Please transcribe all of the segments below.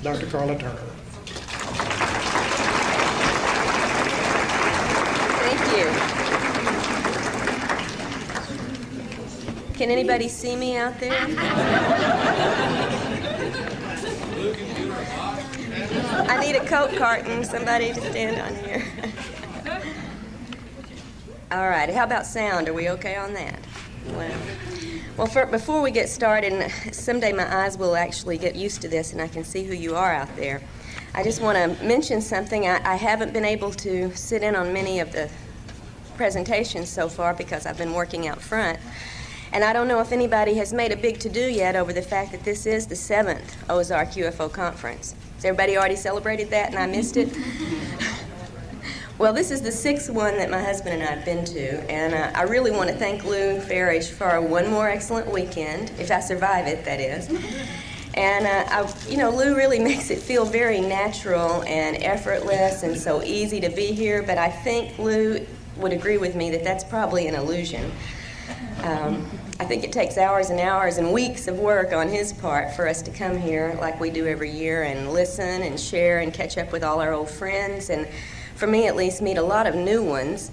Dr. Carla Turner. Thank you. Can anybody see me out there? I need a Coke carton, somebody to stand on here. All right, how about sound? Are we okay on that? Well, before we get started, and someday my eyes will actually get used to this and I can see who you are out there, I just want to mention something. I haven't been able to sit in on many of the presentations so far because I've been working out front. And I don't know if anybody has made a big to-do yet over the fact that this is the 7th Ozark UFO Conference. Has everybody already celebrated that and I missed it? Well, this is the 6th one that my husband and I have been to, and I really want to thank Lou Farish for one more excellent weekend, if I survive it, that is. And, Lou really makes it feel very natural and effortless and so easy to be here, but I think Lou would agree with me that that's probably an illusion. I think it takes hours and hours and weeks of work on his part for us to come here like we do every year and listen and share and catch up with all our old friends and, for me at least, meet a lot of new ones.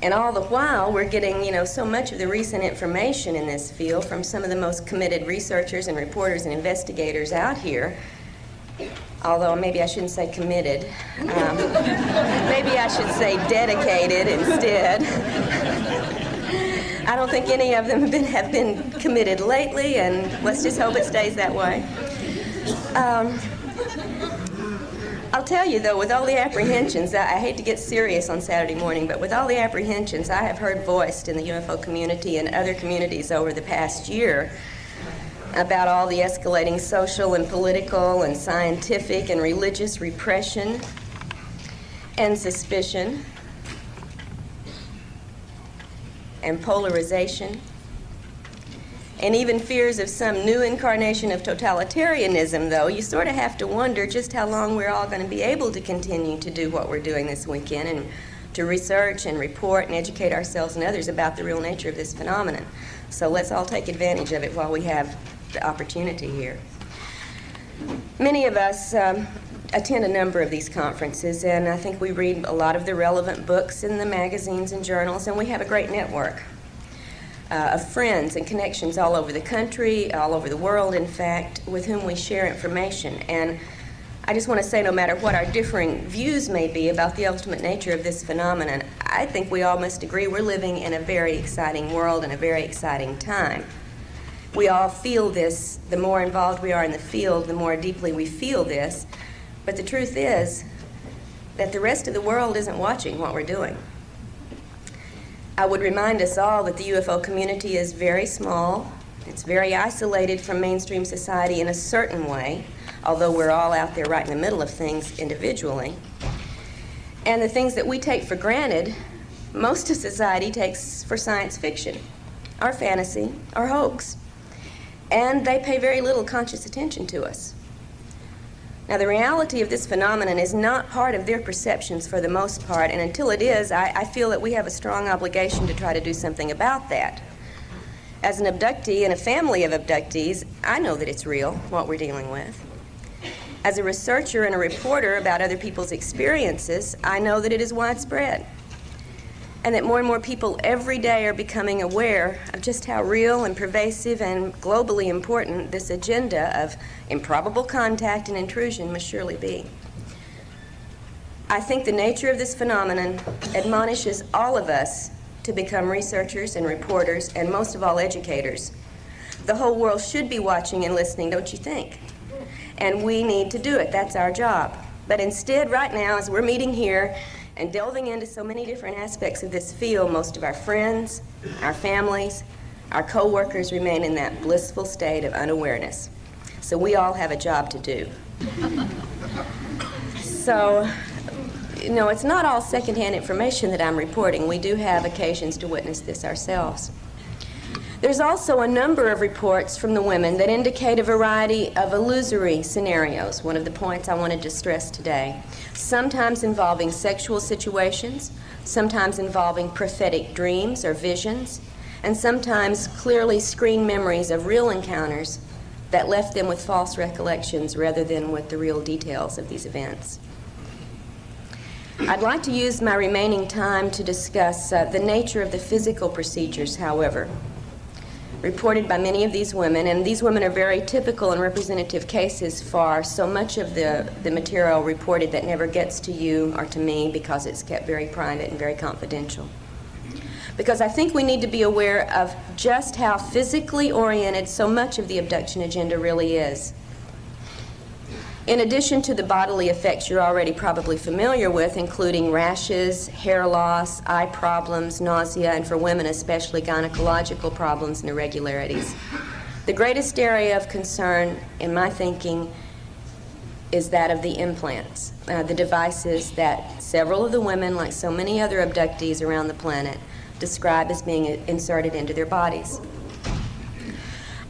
And all the while, we're getting, so much of the recent information in this field from some of the most committed researchers and reporters and investigators out here. Although maybe I shouldn't say committed. Maybe I should say dedicated instead. I don't think any of them have been committed lately, and let's just hope it stays that way. I'll tell you, though, with all the apprehensions, I hate to get serious on Saturday morning, but with all the apprehensions I have heard voiced in the UFO community and other communities over the past year about all the escalating social and political and scientific and religious repression and suspicion and polarization, and even fears of some new incarnation of totalitarianism, though, you sort of have to wonder just how long we're all going to be able to continue to do what we're doing this weekend and to research and report and educate ourselves and others about the real nature of this phenomenon. So let's all take advantage of it while we have the opportunity here. Many of us attend a number of these conferences, and I think we read a lot of the relevant books in the magazines and journals, and we have a great network of friends and connections all over the country, all over the world, in fact, with whom we share information. And I just want to say, no matter what our differing views may be about the ultimate nature of this phenomenon, I think we all must agree we're living in a very exciting world and a very exciting time. We all feel this. The more involved we are in the field, the more deeply we feel this. But the truth is that the rest of the world isn't watching what we're doing. I would remind us all that the UFO community is very small. It's very isolated from mainstream society in a certain way, although we're all out there right in the middle of things individually. And the things that we take for granted, most of society takes for science fiction, or fantasy, or hoax. And they pay very little conscious attention to us. Now, the reality of this phenomenon is not part of their perceptions for the most part, and until it is, I feel that we have a strong obligation to try to do something about that. As an abductee and a family of abductees, I know that it's real, what we're dealing with. As a researcher and a reporter about other people's experiences, I know that it is widespread, and that more and more people every day are becoming aware of just how real and pervasive and globally important this agenda of improbable contact and intrusion must surely be. I think the nature of this phenomenon admonishes all of us to become researchers and reporters, and most of all, educators. The whole world should be watching and listening, don't you think? And we need to do it. That's our job. But instead, right now, as we're meeting here and delving into so many different aspects of this field, most of our friends, our families, our co-workers remain in that blissful state of unawareness. So we all have a job to do. So, it's not all secondhand information that I'm reporting. We do have occasions to witness this ourselves. There's also a number of reports from the women that indicate a variety of illusory scenarios, one of the points I wanted to stress today. Sometimes involving sexual situations, sometimes involving prophetic dreams or visions, and sometimes clearly screened memories of real encounters that left them with false recollections rather than with the real details of these events. I'd like to use my remaining time to discuss the nature of the physical procedures, however, reported by many of these women, and these women are very typical and representative cases for so much of the material reported that never gets to you or to me because it's kept very private and very confidential. Because I think we need to be aware of just how physically oriented so much of the abduction agenda really is. In addition to the bodily effects you're already probably familiar with, including rashes, hair loss, eye problems, nausea, and for women especially gynecological problems and irregularities, the greatest area of concern, in my thinking, is that of the implants, the devices that several of the women, like so many other abductees around the planet, describe as being inserted into their bodies.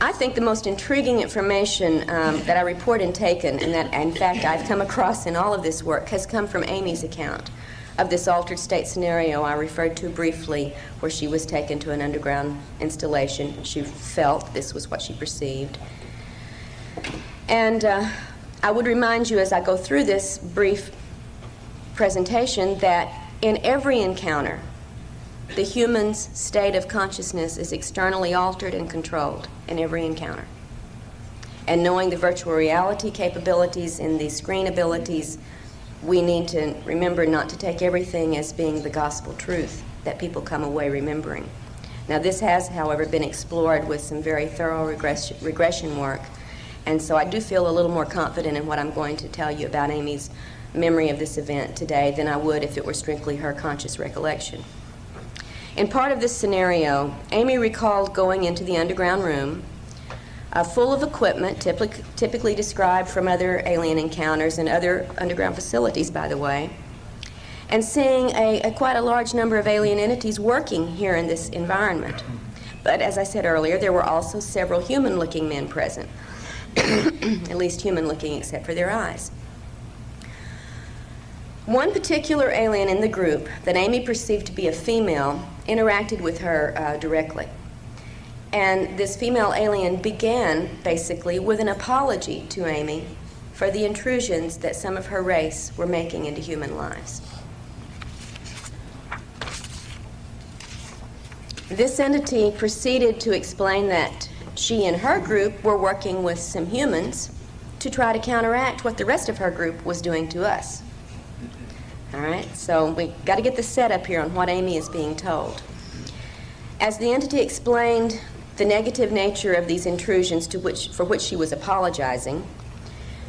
I think the most intriguing information that I report and taken, and that in fact I've come across in all of this work, has come from Amy's account of this altered state scenario I referred to briefly, where she was taken to an underground installation. She felt this was what she perceived. And I would remind you as I go through this brief presentation that in every encounter, the human's state of consciousness is externally altered and controlled in every encounter. And knowing the virtual reality capabilities and the screen abilities, we need to remember not to take everything as being the gospel truth that people come away remembering. Now, this has, however, been explored with some very thorough regression work, and so I do feel a little more confident in what I'm going to tell you about Amy's memory of this event today than I would if it were strictly her conscious recollection. In part of this scenario, Amy recalled going into the underground room, full of equipment, typically described from other alien encounters and other underground facilities, by the way, and seeing quite a large number of alien entities working here in this environment. But as I said earlier, there were also several human-looking men present, at least human-looking except for their eyes. One particular alien in the group that Amy perceived to be a female interacted with her directly. And this female alien began, basically, with an apology to Amy for the intrusions that some of her race were making into human lives. This entity proceeded to explain that she and her group were working with some humans to try to counteract what the rest of her group was doing to us. All right, so we got to get the setup here on what Amy is being told. As the entity explained the negative nature of these intrusions for which she was apologizing,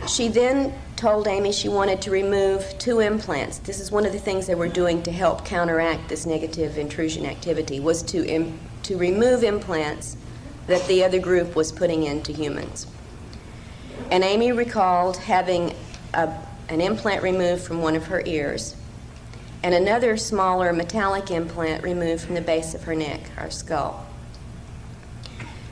she then told Amy she wanted to remove 2 implants. This is one of the things they were doing to help counteract this negative intrusion activity, was to remove implants that the other group was putting into humans. And Amy recalled having an implant removed from one of her ears, and another smaller metallic implant removed from the base of her neck, or skull.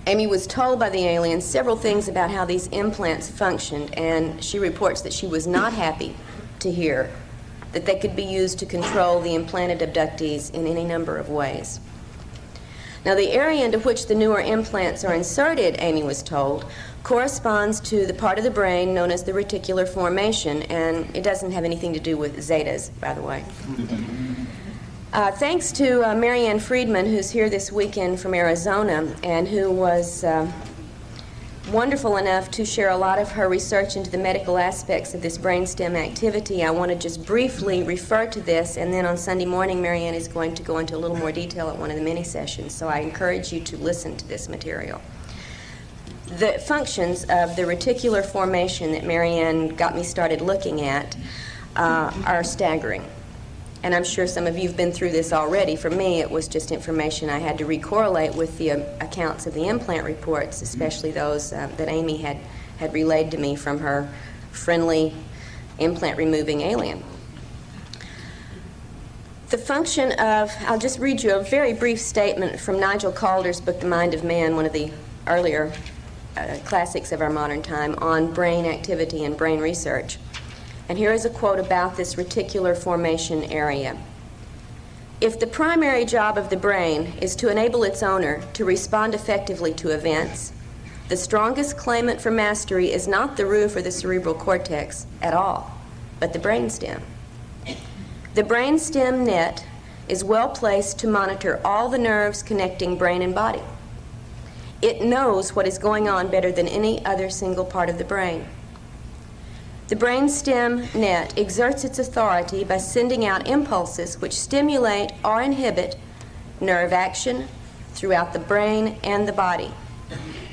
Amy was told by the aliens several things about how these implants functioned, and she reports that she was not happy to hear that they could be used to control the implanted abductees in any number of ways. Now, the area into which the newer implants are inserted, Amy was told, corresponds to the part of the brain known as the reticular formation, and it doesn't have anything to do with zetas, by the way. Thanks to Marianne Friedman, who's here this weekend from Arizona, and who was wonderful enough to share a lot of her research into the medical aspects of this brainstem activity, I want to just briefly refer to this, and then on Sunday morning, Marianne is going to go into a little more detail at one of the mini sessions, so I encourage you to listen to this material. The functions of the reticular formation that Marianne got me started looking at are staggering. And I'm sure some of you have been through this already. For me, it was just information I had to recorrelate with the accounts of the implant reports, especially those that Amy had relayed to me from her friendly implant-removing alien. The function of, I'll just read you a very brief statement from Nigel Calder's book, The Mind of Man, one of the earlier classics of our modern time, on brain activity and brain research. And here is a quote about this reticular formation area. If the primary job of the brain is to enable its owner to respond effectively to events, The strongest claimant for mastery is not the roof or the cerebral cortex at all, but the brainstem. The brainstem net is well placed to monitor all the nerves connecting brain and body. It knows what is going on better than any other single part of the brain. The brainstem net exerts its authority by sending out impulses which stimulate or inhibit nerve action throughout the brain and the body.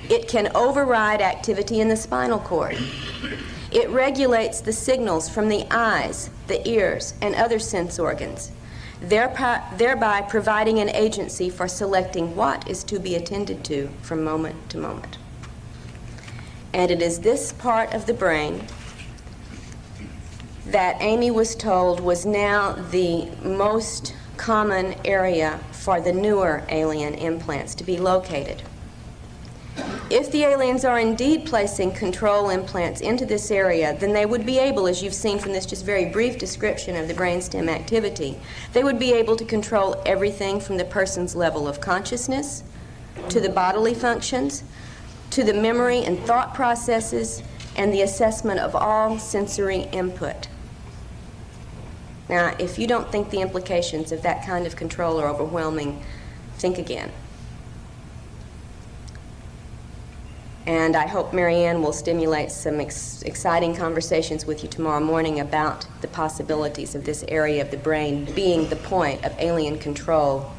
It can override activity in the spinal cord. It regulates the signals from the eyes, the ears, and other sense organs, thereby providing an agency for selecting what is to be attended to from moment to moment. And it is this part of the brain that Amy was told was now the most common area for the newer alien implants to be located. If the aliens are indeed placing control implants into this area, then they would be able, as you've seen from this just very brief description of the brainstem activity, they would be able to control everything from the person's level of consciousness, to the bodily functions, to the memory and thought processes, and the assessment of all sensory input. Now, if you don't think the implications of that kind of control are overwhelming, think again. And I hope Marianne will stimulate some exciting conversations with you tomorrow morning about the possibilities of this area of the brain being the point of alien control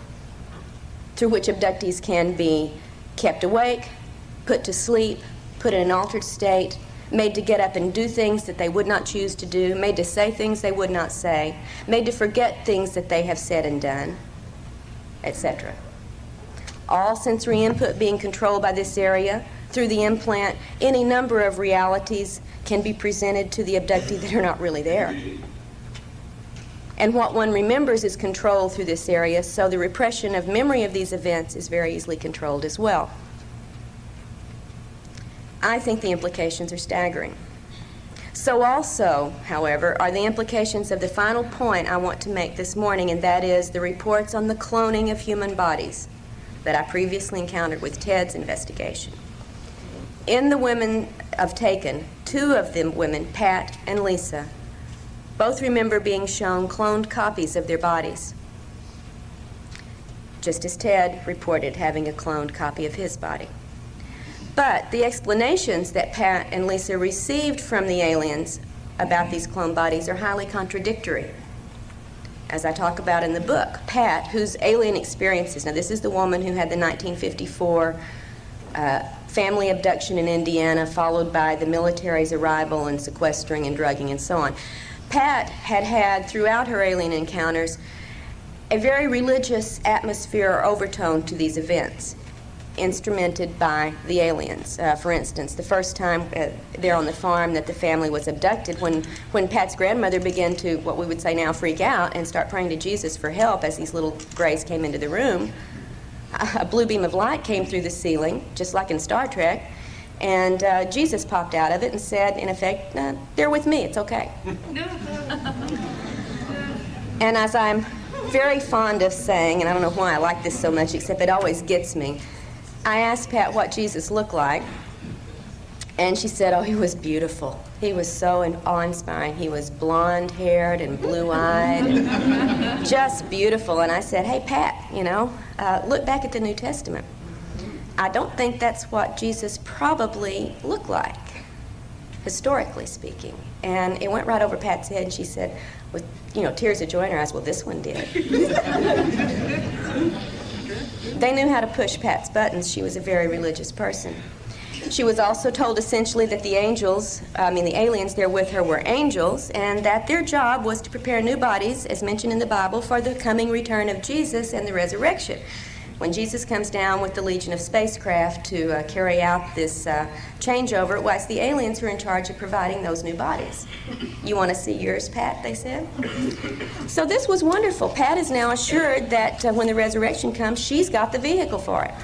through which abductees can be kept awake, put to sleep, put in an altered state, made to get up and do things that they would not choose to do, made to say things they would not say, made to forget things that they have said and done, etc. All sensory input being controlled by this area. Through the implant, any number of realities can be presented to the abductee that are not really there. And what one remembers is controlled through this area, so the repression of memory of these events is very easily controlled as well. I think the implications are staggering. So also, however, are the implications of the final point I want to make this morning, and that is the reports on the cloning of human bodies that I previously encountered with Ted's investigation. In the women of Taken, two of them women, Pat and Lisa, both remember being shown cloned copies of their bodies, just as Ted reported having a cloned copy of his body. But the explanations that Pat and Lisa received from the aliens about these cloned bodies are highly contradictory. As I talk about in the book, Pat, whose alien experiences, now this is the woman who had the 1954 family abduction in Indiana, followed by the military's arrival and sequestering and drugging and so on. Pat had had, throughout her alien encounters, a very religious atmosphere or overtone to these events, instrumented by the aliens. For instance, the first time there on the farm that the family was abducted, when Pat's grandmother began to, what we would say now, freak out and start praying to Jesus for help as these little grays came into the room, a blue beam of light came through the ceiling, just like in Star Trek, and Jesus popped out of it and said, in effect, they're with me, it's okay. And as I'm very fond of saying, and I don't know why I like this so much, except it always gets me, I asked Pat what Jesus looked like, and she said, oh, he was beautiful. He was so awe-inspiring. He was blonde-haired and blue-eyed, and just beautiful. And I said, hey, Pat, you know, look back at the New Testament. I don't think that's what Jesus probably looked like, historically speaking. And it went right over Pat's head, and she said, with, you know, tears of joy in her eyes, well, this one did. They knew how to push Pat's buttons. She was a very religious person. She was also told essentially that the aliens there with her were angels, and that their job was to prepare new bodies, as mentioned in the Bible, for the coming return of Jesus and the resurrection. When Jesus comes down with the legion of spacecraft to carry out this changeover, it was the aliens who are in charge of providing those new bodies. You want to see yours, Pat, they said? So this was wonderful. Pat is now assured that when the resurrection comes, she's got the vehicle for it.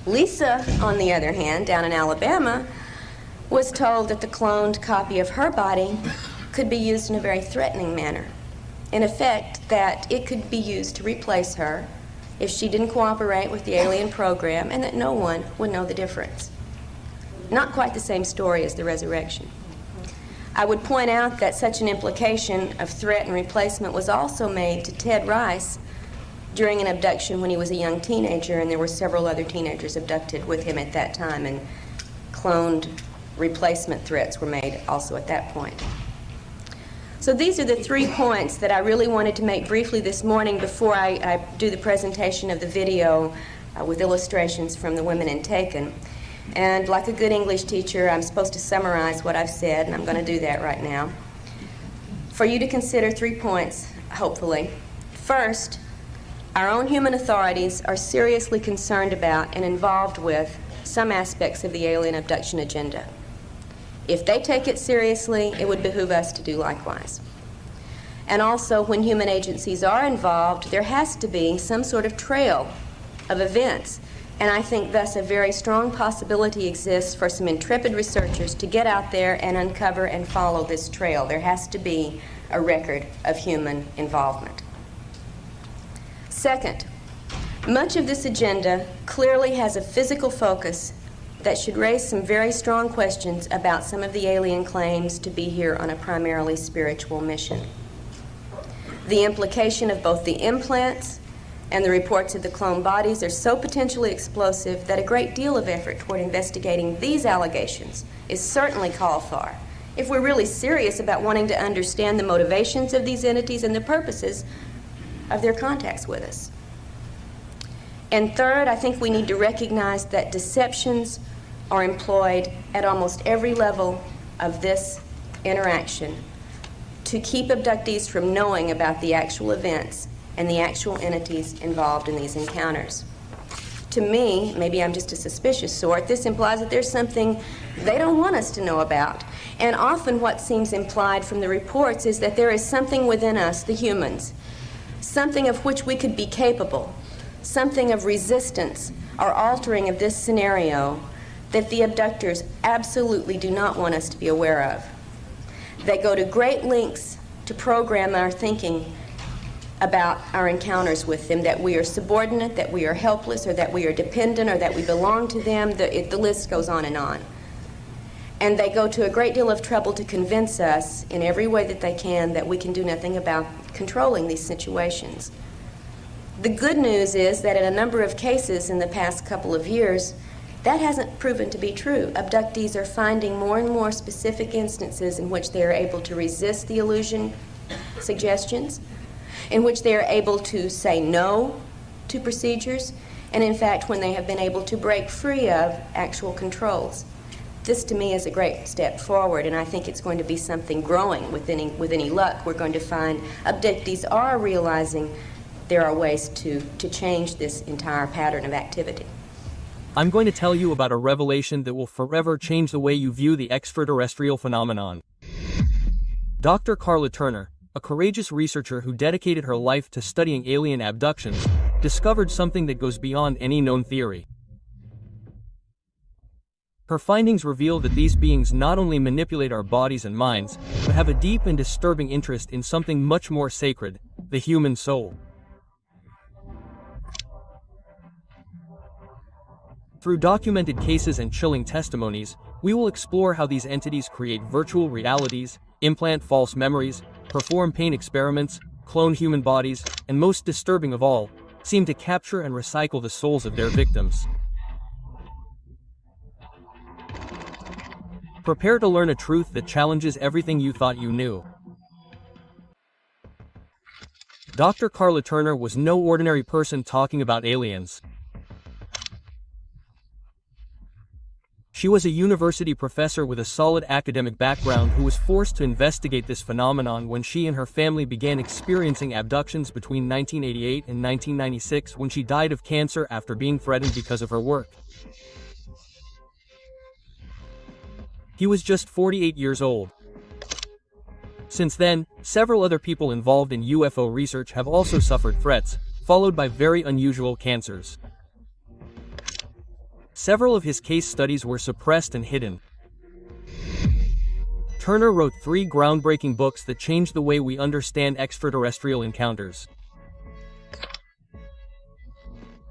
Lisa, on the other hand, down in Alabama, was told that the cloned copy of her body could be used in a very threatening manner. In effect, that it could be used to replace her if she didn't cooperate with the alien program, and that no one would know the difference. Not quite the same story as the resurrection. I would point out that such an implication of threat and replacement was also made to Ted Rice during an abduction when he was a young teenager, and there were several other teenagers abducted with him at that time, and cloned replacement threats were made also at that point. So these are the 3 points that I really wanted to make briefly this morning before I do the presentation of the video with illustrations from the women in Taken. And like a good English teacher, I'm supposed to summarize what I've said, and I'm going to do that right now. For you to consider 3 points, hopefully. First, our own human authorities are seriously concerned about and involved with some aspects of the alien abduction agenda. If they take it seriously, it would behoove us to do likewise. And also, when human agencies are involved, there has to be some sort of trail of events. And I think thus a very strong possibility exists for some intrepid researchers to get out there and uncover and follow this trail. There has to be a record of human involvement. Second, much of this agenda clearly has a physical focus that should raise some very strong questions about some of the alien claims to be here on a primarily spiritual mission. The implication of both the implants and the reports of the cloned bodies are so potentially explosive that a great deal of effort toward investigating these allegations is certainly called for if we're really serious about wanting to understand the motivations of these entities and the purposes of their contacts with us. And third, I think we need to recognize that deceptions are employed at almost every level of this interaction to keep abductees from knowing about the actual events and the actual entities involved in these encounters. To me, maybe I'm just a suspicious sort, this implies that there's something they don't want us to know about. And often what seems implied from the reports is that there is something within us, the humans, something of which we could be capable, something of resistance or altering of this scenario that the abductors absolutely do not want us to be aware of. They go to great lengths to program our thinking about our encounters with them, that we are subordinate, that we are helpless, or that we are dependent, or that we belong to them. The list goes on. And they go to a great deal of trouble to convince us in every way that they can that we can do nothing about controlling these situations. The good news is that in a number of cases in the past couple of years, that hasn't proven to be true. Abductees are finding more and more specific instances in which they are able to resist the illusion suggestions, in which they are able to say no to procedures, and in fact when they have been able to break free of actual controls. This to me is a great step forward, and I think it's going to be something growing with any luck. We're going to find abductees are realizing there are ways to change this entire pattern of activity. I'm going to tell you about a revelation that will forever change the way you view the extraterrestrial phenomenon. Dr. Carla Turner, a courageous researcher who dedicated her life to studying alien abductions, discovered something that goes beyond any known theory. Her findings reveal that these beings not only manipulate our bodies and minds, but have a deep and disturbing interest in something much more sacred, the human soul. Through documented cases and chilling testimonies, we will explore how these entities create virtual realities, implant false memories, perform pain experiments, clone human bodies, and most disturbing of all, seem to capture and recycle the souls of their victims. Prepare to learn a truth that challenges everything you thought you knew. Dr. Carla Turner was no ordinary person talking about aliens. She was a university professor with a solid academic background who was forced to investigate this phenomenon when she and her family began experiencing abductions between 1988 and 1996, when she died of cancer after being threatened because of her work. He was just 48 years old. Since then, several other people involved in UFO research have also suffered threats, followed by very unusual cancers. Several of his case studies were suppressed and hidden. Turner wrote 3 groundbreaking books that changed the way we understand extraterrestrial encounters.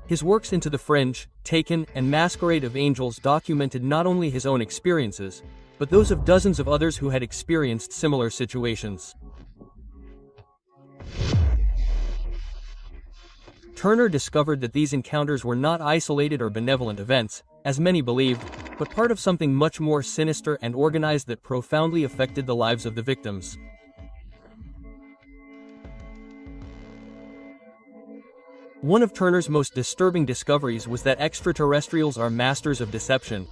His works Into the Fringe, Taken, and Masquerade of Angels documented not only his own experiences, but those of dozens of others who had experienced similar situations. Turner discovered that these encounters were not isolated or benevolent events, as many believed, but part of something much more sinister and organized that profoundly affected the lives of the victims. One of Turner's most disturbing discoveries was that extraterrestrials are masters of deception.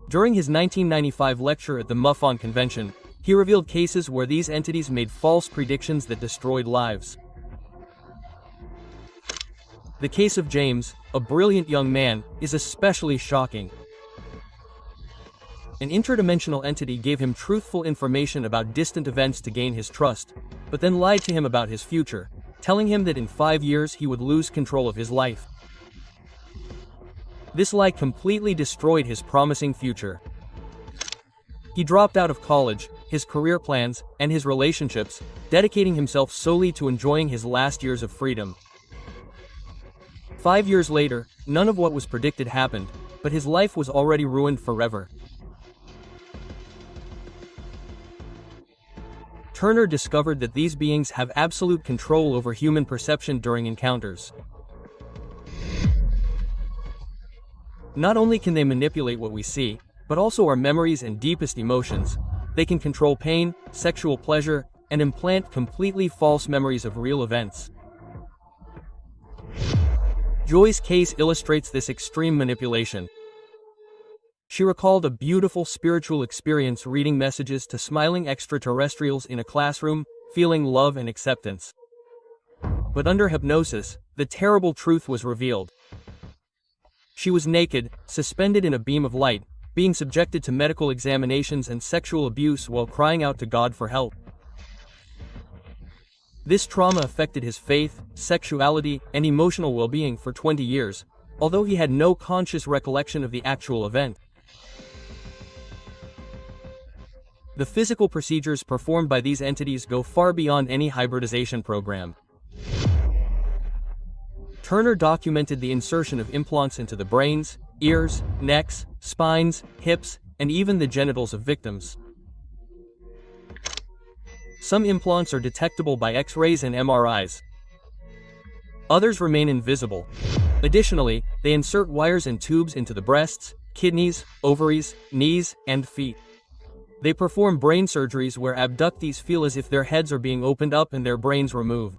During his 1995 lecture at the MUFON convention, he revealed cases where these entities made false predictions that destroyed lives. The case of James, a brilliant young man, is especially shocking. An interdimensional entity gave him truthful information about distant events to gain his trust, but then lied to him about his future, telling him that in 5 years he would lose control of his life. This lie completely destroyed his promising future. He dropped out of college, his career plans, and his relationships, dedicating himself solely to enjoying his last years of freedom. 5 years later, none of what was predicted happened, but his life was already ruined forever. Turner discovered that these beings have absolute control over human perception during encounters. Not only can they manipulate what we see, but also our memories and deepest emotions. They can control pain, sexual pleasure, and implant completely false memories of real events. Joy's case illustrates this extreme manipulation. She recalled a beautiful spiritual experience reading messages to smiling extraterrestrials in a classroom, feeling love and acceptance. But under hypnosis, the terrible truth was revealed. She was naked, suspended in a beam of light, being subjected to medical examinations and sexual abuse while crying out to God for help. This trauma affected his faith, sexuality, and emotional well-being for 20 years, although he had no conscious recollection of the actual event. The physical procedures performed by these entities go far beyond any hybridization program. Turner documented the insertion of implants into the brains, ears, necks, spines, hips, and even the genitals of victims. Some implants are detectable by X-rays and MRIs. Others remain invisible. Additionally, they insert wires and tubes into the breasts, kidneys, ovaries, knees, and feet. They perform brain surgeries where abductees feel as if their heads are being opened up and their brains removed.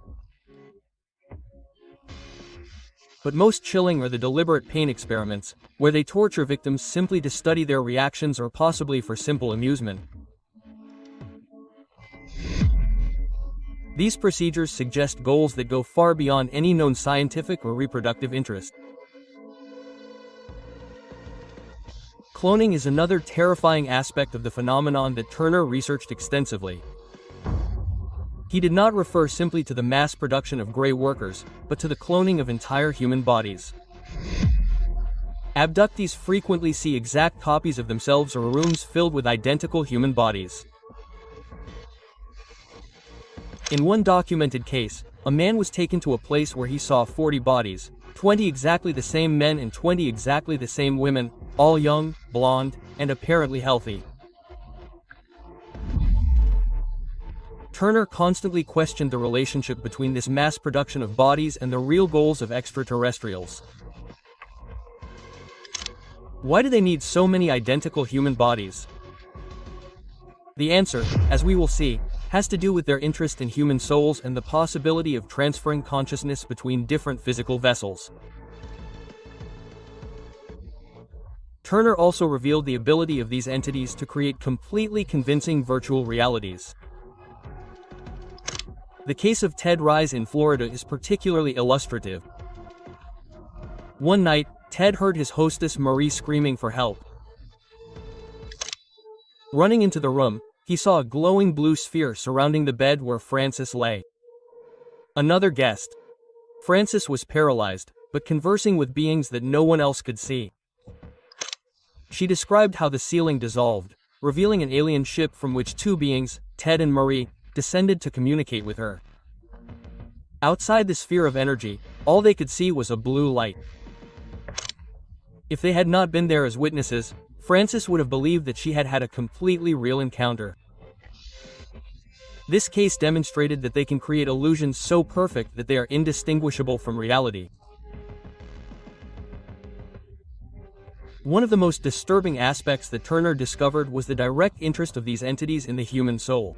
But most chilling are the deliberate pain experiments, where they torture victims simply to study their reactions or possibly for simple amusement. These procedures suggest goals that go far beyond any known scientific or reproductive interest. Cloning is another terrifying aspect of the phenomenon that Turner researched extensively. He did not refer simply to the mass production of gray workers, but to the cloning of entire human bodies. Abductees frequently see exact copies of themselves or rooms filled with identical human bodies. In one documented case, a man was taken to a place where he saw 40 bodies, 20 exactly the same men and 20 exactly the same women, all young, blonde, and apparently healthy. Turner constantly questioned the relationship between this mass production of bodies and the real goals of extraterrestrials. Why do they need so many identical human bodies? The answer, as we will see, has to do with their interest in human souls and the possibility of transferring consciousness between different physical vessels. Turner also revealed the ability of these entities to create completely convincing virtual realities. The case of Ted Rise in Florida is particularly illustrative. One night, Ted heard his hostess Marie screaming for help. Running into the room, he saw a glowing blue sphere surrounding the bed where Frances lay. Another guest. Frances was paralyzed, but conversing with beings that no one else could see. She described how the ceiling dissolved, revealing an alien ship from which two beings, Ted and Marie, descended to communicate with her. Outside the sphere of energy, all they could see was a blue light. If they had not been there as witnesses, Francis would have believed that she had had a completely real encounter. This case demonstrated that they can create illusions so perfect that they are indistinguishable from reality. One of the most disturbing aspects that Turner discovered was the direct interest of these entities in the human soul.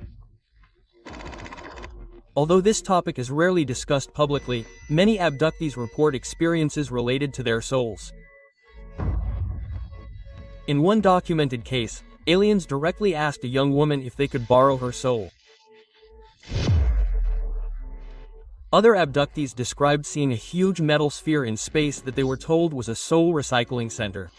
Although this topic is rarely discussed publicly, many abductees report experiences related to their souls. In one documented case, aliens directly asked a young woman if they could borrow her soul. Other abductees described seeing a huge metal sphere in space that they were told was a soul recycling center.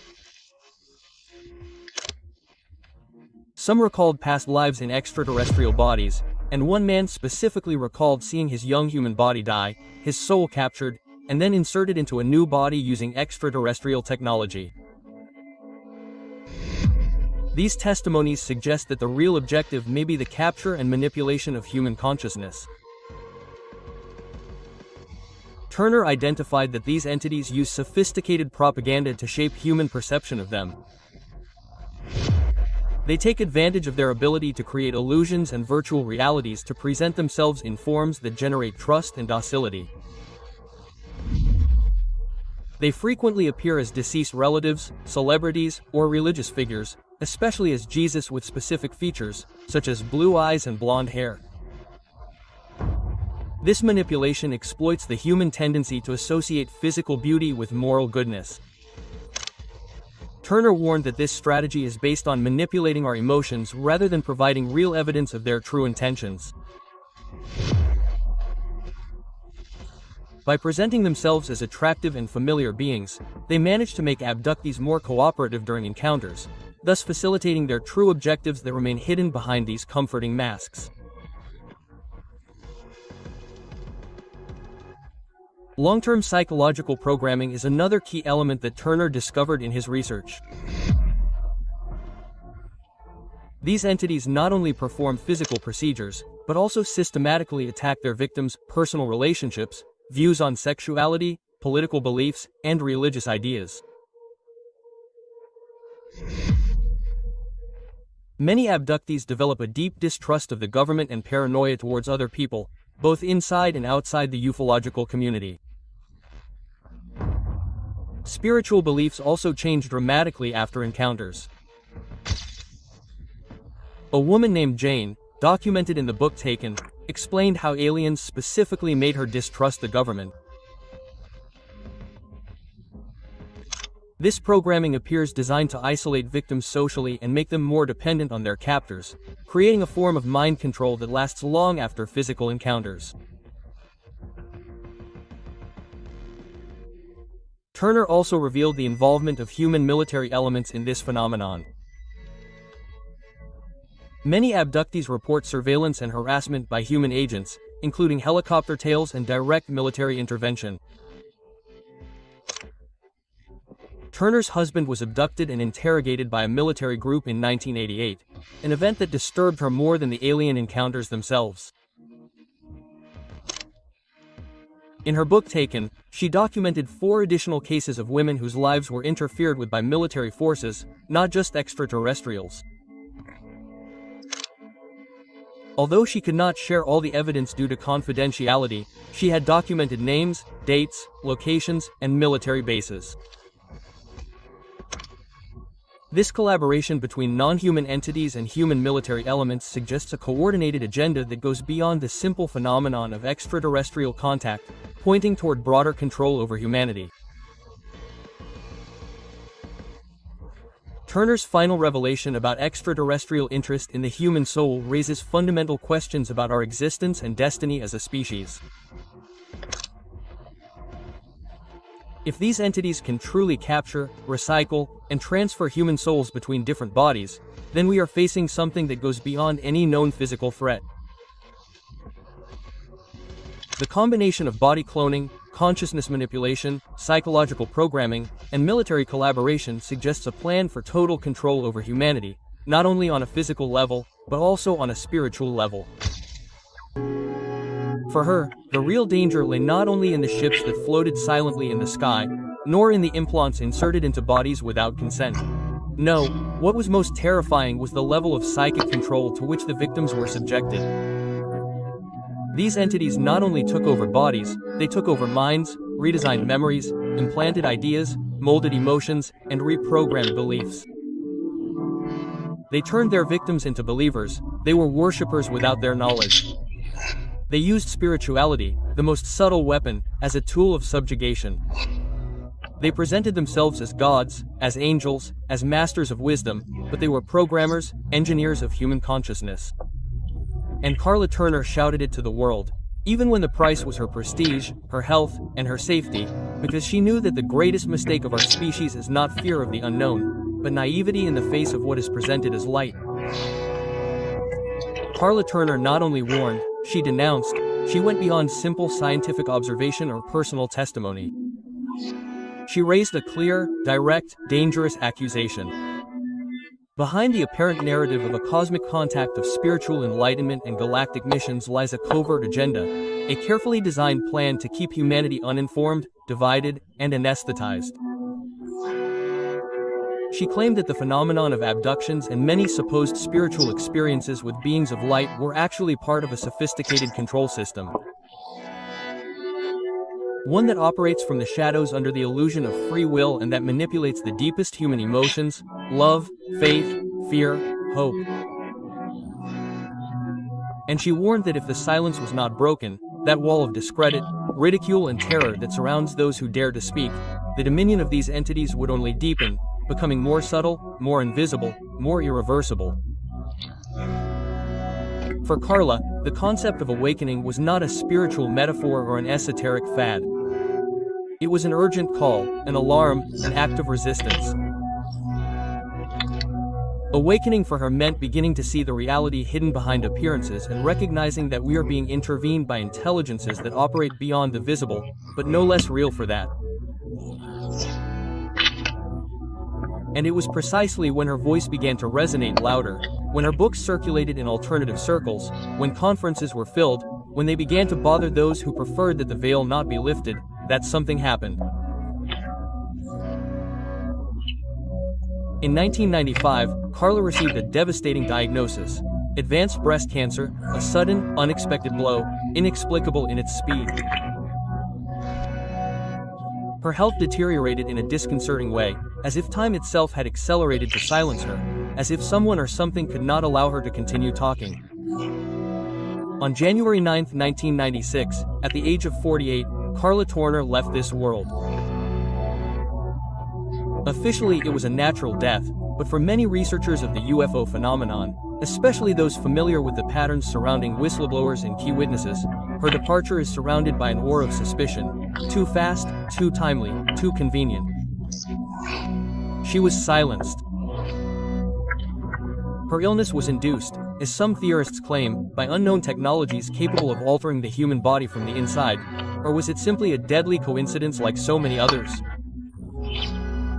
Some recalled past lives in extraterrestrial bodies, and one man specifically recalled seeing his young human body die, his soul captured, and then inserted into a new body using extraterrestrial technology. These testimonies suggest that the real objective may be the capture and manipulation of human consciousness. Turner identified that these entities use sophisticated propaganda to shape human perception of them. They take advantage of their ability to create illusions and virtual realities to present themselves in forms that generate trust and docility. They frequently appear as deceased relatives, celebrities, or religious figures, especially as Jesus with specific features, such as blue eyes and blonde hair. This manipulation exploits the human tendency to associate physical beauty with moral goodness. Turner warned that this strategy is based on manipulating our emotions rather than providing real evidence of their true intentions. By presenting themselves as attractive and familiar beings, they manage to make abductees more cooperative during encounters, thus facilitating their true objectives that remain hidden behind these comforting masks. Long-term psychological programming is another key element that Turner discovered in his research. These entities not only perform physical procedures, but also systematically attack their victims' personal relationships, views on sexuality, political beliefs, and religious ideas. Many abductees develop a deep distrust of the government and paranoia towards other people, both inside and outside the ufological community. Spiritual beliefs also change dramatically after encounters. A woman named Jane, documented in the book Taken, explained how aliens specifically made her distrust the government. This programming appears designed to isolate victims socially and make them more dependent on their captors, creating a form of mind control that lasts long after physical encounters. Turner also revealed the involvement of human military elements in this phenomenon. Many abductees report surveillance and harassment by human agents, including helicopter tails and direct military intervention. Turner's husband was abducted and interrogated by a military group in 1988, an event that disturbed her more than the alien encounters themselves. In her book Taken, she documented 4 additional cases of women whose lives were interfered with by military forces, not just extraterrestrials. Although she could not share all the evidence due to confidentiality, she had documented names, dates, locations, and military bases. This collaboration between non-human entities and human military elements suggests a coordinated agenda that goes beyond the simple phenomenon of extraterrestrial contact, pointing toward broader control over humanity. Turner's final revelation about extraterrestrial interest in the human soul raises fundamental questions about our existence and destiny as a species. If these entities can truly capture, recycle, and transfer human souls between different bodies, then we are facing something that goes beyond any known physical threat. The combination of body cloning, consciousness manipulation, psychological programming, and military collaboration suggests a plan for total control over humanity, not only on a physical level, but also on a spiritual level. For her, the real danger lay not only in the ships that floated silently in the sky, nor in the implants inserted into bodies without consent. No, what was most terrifying was the level of psychic control to which the victims were subjected. These entities not only took over bodies, they took over minds, redesigned memories, implanted ideas, molded emotions, and reprogrammed beliefs. They turned their victims into believers. They were worshippers without their knowledge. They used spirituality, the most subtle weapon, as a tool of subjugation. They presented themselves as gods, as angels, as masters of wisdom, but they were programmers, engineers of human consciousness. And Karla Turner shouted it to the world, even when the price was her prestige, her health, and her safety, because she knew that the greatest mistake of our species is not fear of the unknown, but naivety in the face of what is presented as light. Karla Turner not only warned, she denounced, she went beyond simple scientific observation or personal testimony. She raised a clear, direct, dangerous accusation. Behind the apparent narrative of a cosmic contact of spiritual enlightenment and galactic missions lies a covert agenda, a carefully designed plan to keep humanity uninformed, divided, and anesthetized. She claimed that the phenomenon of abductions and many supposed spiritual experiences with beings of light were actually part of a sophisticated control system. One that operates from the shadows under the illusion of free will and that manipulates the deepest human emotions: love, faith, fear, hope. And she warned that if the silence was not broken, that wall of discredit, ridicule, and terror that surrounds those who dare to speak, the dominion of these entities would only deepen, becoming more subtle, more invisible, more irreversible. For Karla, the concept of awakening was not a spiritual metaphor or an esoteric fad. It was an urgent call, an alarm, an act of resistance. Awakening for her meant beginning to see the reality hidden behind appearances and recognizing that we are being intervened by intelligences that operate beyond the visible, but no less real for that. And it was precisely when her voice began to resonate louder, when her books circulated in alternative circles, when conferences were filled, when they began to bother those who preferred that the veil not be lifted, that something happened. In 1995, Karla received a devastating diagnosis: advanced breast cancer, a sudden, unexpected blow, inexplicable in its speed. Her health deteriorated in a disconcerting way, as if time itself had accelerated to silence her, as if someone or something could not allow her to continue talking. On January 9, 1996, at the age of 48, Karla Turner left this world. Officially, it was a natural death, but for many researchers of the UFO phenomenon, especially those familiar with the patterns surrounding whistleblowers and key witnesses, her departure is surrounded by an aura of suspicion. Too fast, too timely, too convenient. She was silenced. Her illness was induced, as some theorists claim, by unknown technologies capable of altering the human body from the inside, or was it simply a deadly coincidence like so many others?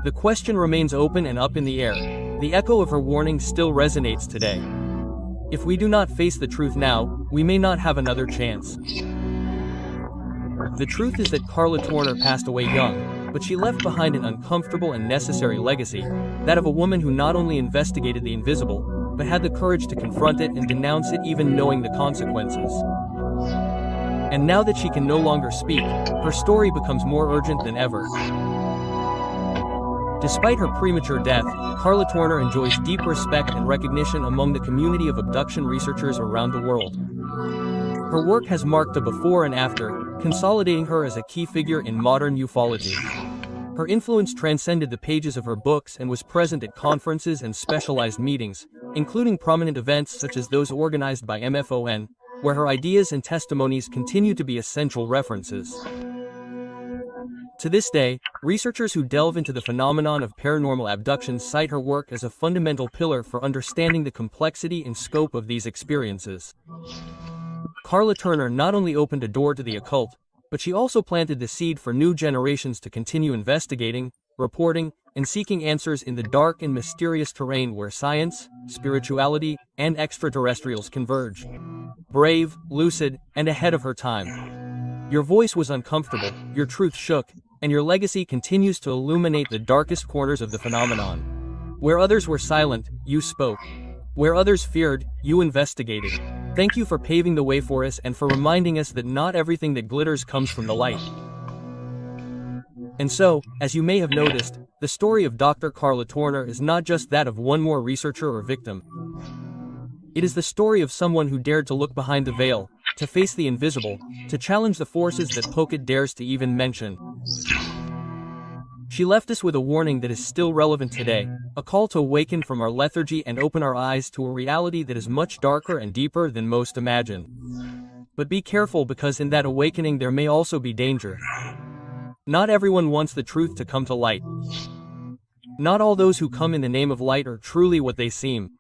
The question remains open and up in the air. The echo of her warning still resonates today. If we do not face the truth now, we may not have another chance. The truth is that Karla Turner passed away young, but she left behind an uncomfortable and necessary legacy, that of a woman who not only investigated the invisible, but had the courage to confront it and denounce it even knowing the consequences. And now that she can no longer speak, her story becomes more urgent than ever. Despite her premature death, Karla Turner enjoys deep respect and recognition among the community of abduction researchers around the world. Her work has marked a before and after, consolidating her as a key figure in modern ufology. Her influence transcended the pages of her books and was present at conferences and specialized meetings, including prominent events such as those organized by MFON, where her ideas and testimonies continue to be essential references. To this day, researchers who delve into the phenomenon of paranormal abduction cite her work as a fundamental pillar for understanding the complexity and scope of these experiences. Karla Turner not only opened a door to the occult, but she also planted the seed for new generations to continue investigating, reporting, and seeking answers in the dark and mysterious terrain where science, spirituality, and extraterrestrials converge. Brave, lucid, and ahead of her time. Your voice was uncomfortable, your truth shook, and your legacy continues to illuminate the darkest corners of the phenomenon. Where others were silent, you spoke. Where others feared, you investigated. Thank you for paving the way for us and for reminding us that not everything that glitters comes from the light. And so, as you may have noticed, the story of Dr. Carla Turner is not just that of one more researcher or victim. It is the story of someone who dared to look behind the veil, to face the invisible, to challenge the forces that Pokit dares to even mention. She left us with a warning that is still relevant today, a call to awaken from our lethargy and open our eyes to a reality that is much darker and deeper than most imagine. But be careful, because in that awakening there may also be danger. Not everyone wants the truth to come to light. Not all those who come in the name of light are truly what they seem.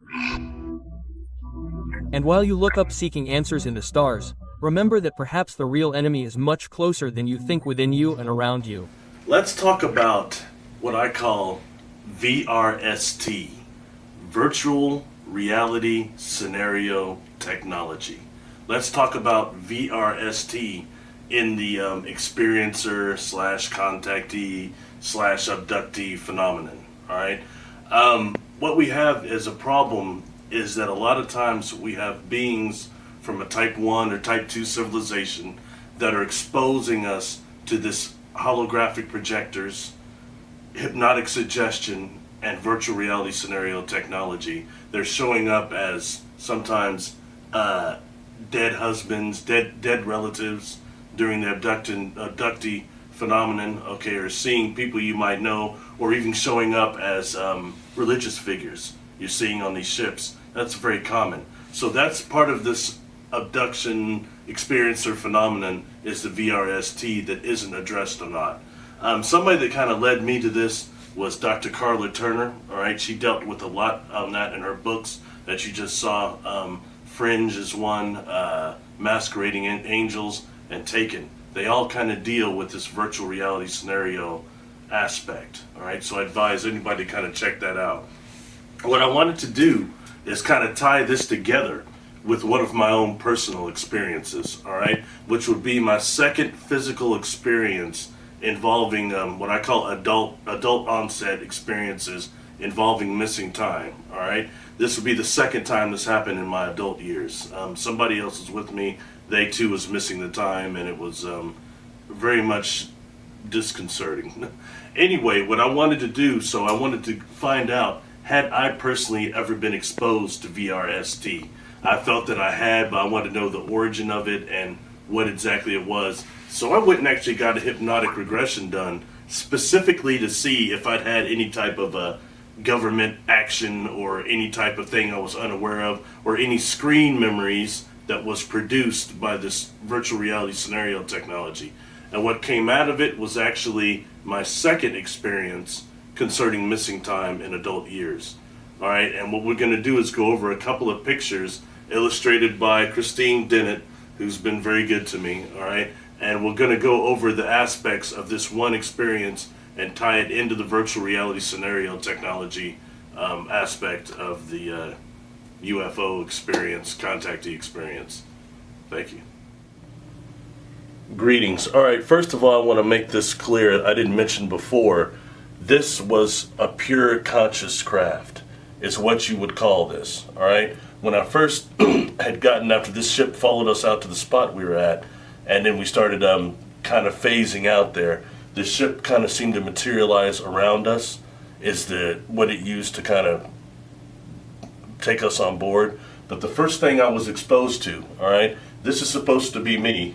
And while you look up seeking answers in the stars, remember that perhaps the real enemy is much closer than you think, within you and around you. Let's talk about what I call VRST, Virtual Reality Scenario Technology. Let's talk about VRST in the experiencer / contactee / abductee phenomenon. All right. What we have as a problem is that a lot of times we have beings from a type 1 or type 2 civilization that are exposing us to this holographic projectors, hypnotic suggestion, and virtual reality scenario technology. They're showing up as sometimes dead husbands, dead relatives during the abductee phenomenon, okay, or seeing people you might know, or even showing up as religious figures you're seeing on these ships. That's very common. So that's part of this abduction experiencer phenomenon, is the VRST that isn't addressed or not. Somebody that kind of led me to this was Dr. Carla Turner. All right, she dealt with a lot on that in her books that you just saw. Fringe is one, Masquerading Angels, and Taken. They all kind of deal with this virtual reality scenario aspect. All right, so I advise anybody to kind of check that out. What I wanted to do is kind of tie this together with one of my own personal experiences, all right, which would be my second physical experience involving what I call adult onset experiences involving missing time. All right, this would be the second time this happened in my adult years. Somebody else was with me. They too was missing the time, and it was very much disconcerting. Anyway, what I wanted to do, so I wanted to find out, had I personally ever been exposed to VRST? I felt that I had, but I wanted to know the origin of it and what exactly it was. So I went and actually got a hypnotic regression done, specifically to see if I'd had any type of a government action or any type of thing I was unaware of, or any screen memories that was produced by this virtual reality scenario technology. And what came out of it was actually my second experience concerning missing time in adult years. All right, and what we're going to do is go over a couple of pictures illustrated by Christine Dennett, who's been very good to me. All right, and we're going to go over the aspects of this one experience and tie it into the virtual reality scenario technology aspect of the UFO experience, contactee experience. Thank you. Greetings. All right, first of all, I want to make this clear. I didn't mention before, this was a pure conscious craft. It's what you would call this. All right. When I first had gotten, after this ship followed us out to the spot we were at, and then we started kind of phasing out there, the ship kind of seemed to materialize around us, is what it used to kind of take us on board. But the first thing I was exposed to, all right, this is supposed to be me,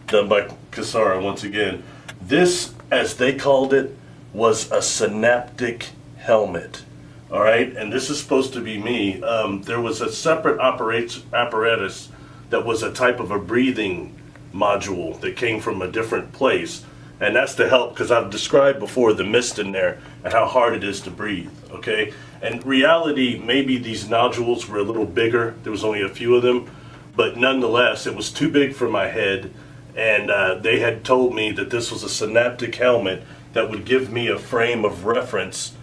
done by Kasara once again. This, as they called it, was a synaptic helmet. All right, and this is supposed to be me. There was a separate apparatus that was a type of a breathing module that came from a different place. And that's to help, because I've described before the mist in there and how hard it is to breathe, okay? And reality, maybe these nodules were a little bigger. There was only a few of them. But nonetheless, it was too big for my head. And they had told me that this was a synaptic helmet that would give me a frame of reference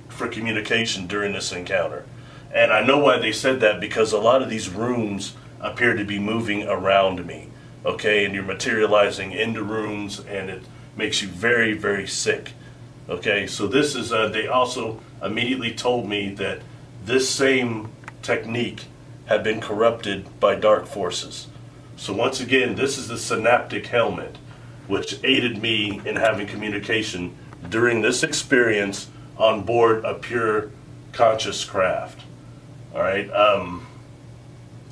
for communication during this encounter. And I know why they said that, because a lot of these rooms appear to be moving around me, okay? And you're materializing into rooms, and it makes you very, very sick, okay? So this is, they also immediately told me that this same technique had been corrupted by dark forces. So once again, this is the synaptic helmet, which aided me in having communication during this experience on board a pure conscious craft. All right,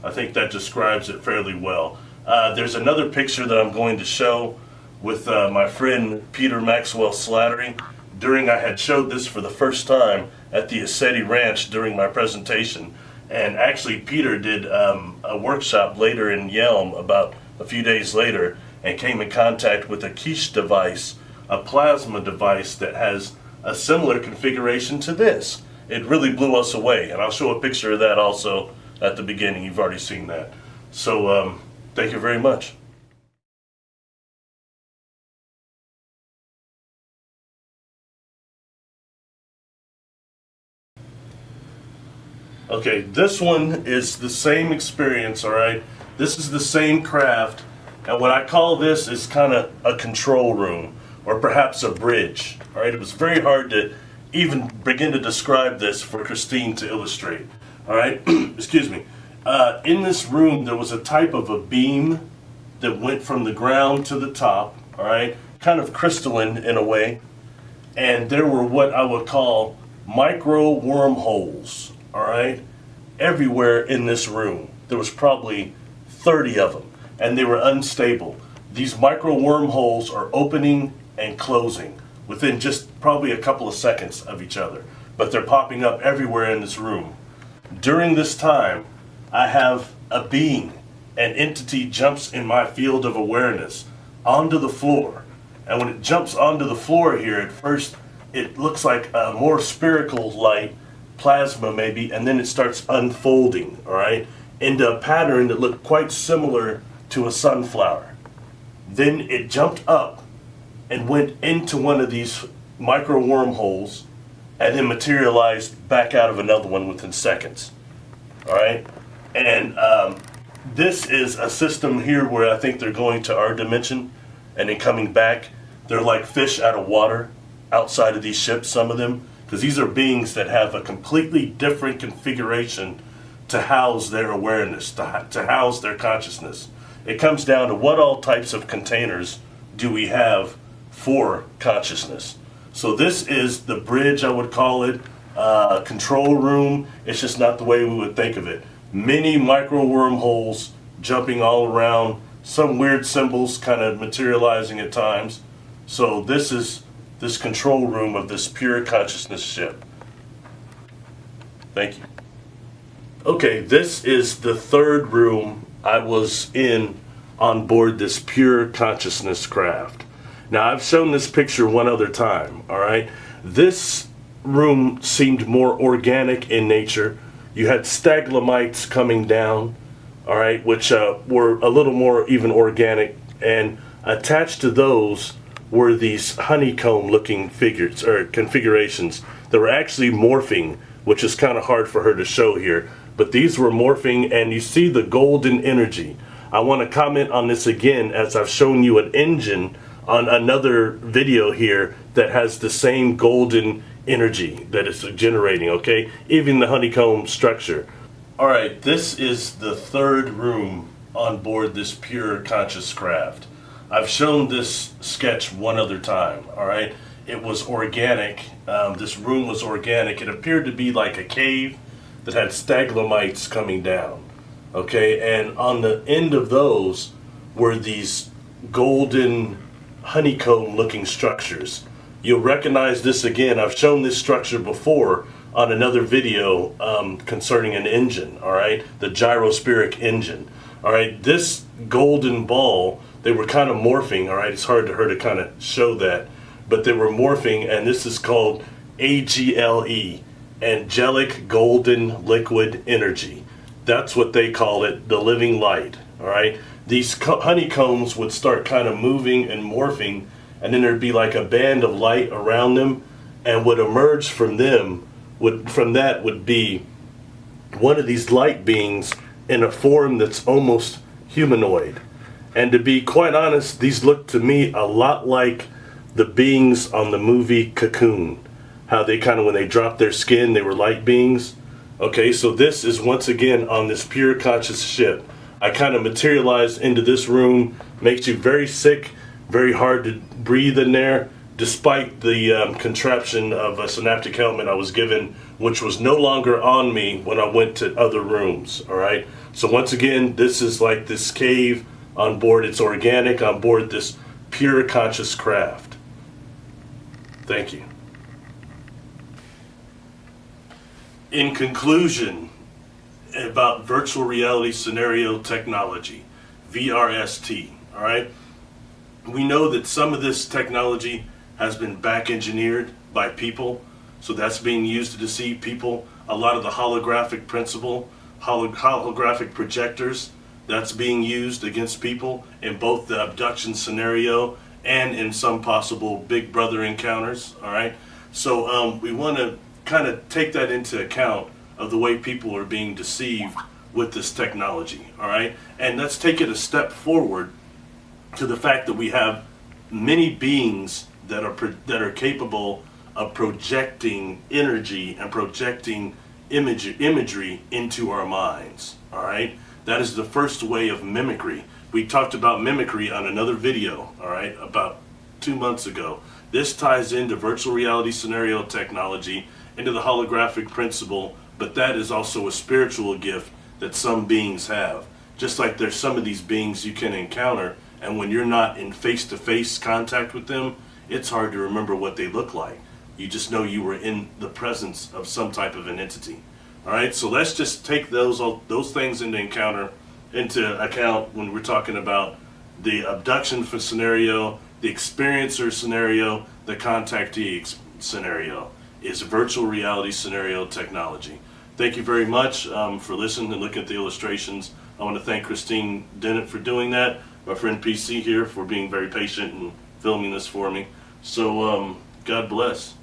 I think that describes it fairly well. There's another picture that I'm going to show with my friend Peter Maxwell Slattery. I had showed this for the first time at the Assetti Ranch during my presentation. And actually Peter did a workshop later in Yelm about a few days later, and came in contact with a quiche device, a plasma device that has a similar configuration to this. It really blew us away, and I'll show a picture of that also at the beginning. You've already seen that. So thank you very much. Okay, this one is the same experience, all right? This is the same craft, and what I call this is kind of a control room, or perhaps a bridge, all right? It was very hard to even begin to describe this for Christine to illustrate, all right? Excuse me. In this room, there was a type of a beam that went from the ground to the top, all right? Kind of crystalline in a way, and there were what I would call micro wormholes, all right, everywhere in this room. There was probably 30 of them, and they were unstable. These micro wormholes are opening and closing within just probably a couple of seconds of each other, but they're popping up everywhere in this room. During this time, I have a being, an entity jumps in my field of awareness onto the floor, and when it jumps onto the floor here, at first it looks like a more spherical light, plasma maybe, and then it starts unfolding, all right, into a pattern that looked quite similar to a sunflower. Then it jumped up and went into one of these micro wormholes, and then materialized back out of another one within seconds, all right? And this is a system here where I think they're going to our dimension and then coming back. They're like fish out of water outside of these ships, some of them, because these are beings that have a completely different configuration to house their awareness, to house their consciousness. It comes down to what all types of containers do we have for consciousness. So this is the bridge, I would call it, control room. It's just not the way we would think of it. Many micro wormholes jumping all around, some weird symbols kind of materializing at times. So this is this control room of this pure consciousness ship. Thank you. Okay, this is the third room I was in on board this pure consciousness craft. Now, I've shown this picture one other time, all right? This room seemed more organic in nature. You had stalagmites coming down, all right, which were a little more even organic, and attached to those were these honeycomb-looking figures or configurations that were actually morphing, which is kind of hard for her to show here. But these were morphing, and you see the golden energy. I want to comment on this again, as I've shown you an engine on another video here that has the same golden energy that it's generating, okay? Even the honeycomb structure. All right, this is the third room on board this pure conscious craft. I've shown this sketch one other time, all right? It was organic. This room was organic. It appeared to be like a cave that had stalagmites coming down, okay? And on the end of those were these golden honeycomb-looking structures. You'll recognize this again. I've shown this structure before on another video concerning an engine, all right? The gyrospheric engine, all right? This golden ball, they were kind of morphing, all right? It's hard for her to kind of show that, but they were morphing, and this is called AGLE, angelic golden liquid energy. That's what they call it, the living light, all right? These honeycombs would start kind of moving and morphing, and then there'd be like a band of light around them, and what emerged from them would be one of these light beings in a form that's almost humanoid. And to be quite honest, these look to me a lot like the beings on the movie Cocoon. How they kind of, when they dropped their skin, they were light beings. Okay, so this is once again on this pure conscious ship. I kind of materialized into this room, makes you very sick, very hard to breathe in there, despite the contraption of a synaptic helmet I was given, which was no longer on me when I went to other rooms, all right? So once again, this is like this cave on board. It's organic on board this pure conscious craft. Thank you. In conclusion, about virtual reality scenario technology, VRST, all right? We know that some of this technology has been back engineered by people, so that's being used to deceive people. A lot of the holographic principle, holographic projectors, that's being used against people in both the abduction scenario and in some possible Big Brother encounters, all right? So we want to kind of take that into account of the way people are being deceived with this technology, all right? And let's take it a step forward to the fact that we have many beings that are capable of projecting energy and projecting imagery into our minds, all right? That is the first way of mimicry. We talked about mimicry on another video, all right, about 2 months ago. This ties into virtual reality scenario technology, into the holographic principle, but that is also a spiritual gift that some beings have. Just like there's some of these beings you can encounter, and when you're not in face-to-face contact with them, it's hard to remember what they look like. You just know you were in the presence of some type of an entity. All right, so let's just take those things into account when we're talking about the abduction scenario, the experiencer scenario, the contactee scenario is virtual reality scenario technology. Thank you very much for listening and looking at the illustrations. I want to thank Christine Dennett for doing that, my friend PC here for being very patient and filming this for me. So God bless.